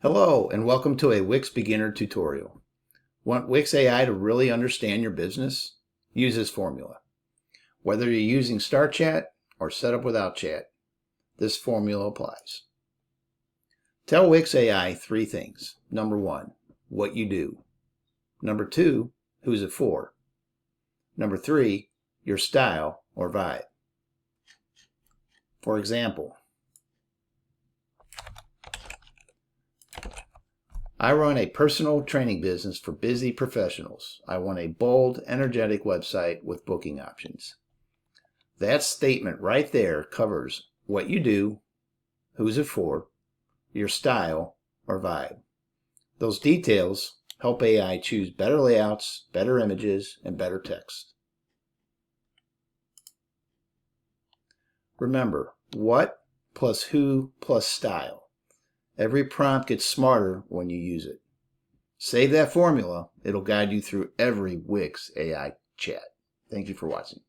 Hello and welcome to a Wix beginner tutorial. Want Wix AI to really understand your business? Use this formula. Whether you're using Start Chat or Setup without chat, this formula applies. Tell Wix AI three things. Number one, what you do. Number two, who's it for. Number three, your style or vibe. For example, I run a personal training business for busy professionals. I want a bold, energetic website with booking options. That statement right there covers what you do, who's it for, your style or vibe. Those details help AI choose better layouts, better images, and better text. Remember, what plus who plus style. Every prompt gets smarter when you use it. Save that formula. It'll guide you through every Wix AI chat. Thank you for watching.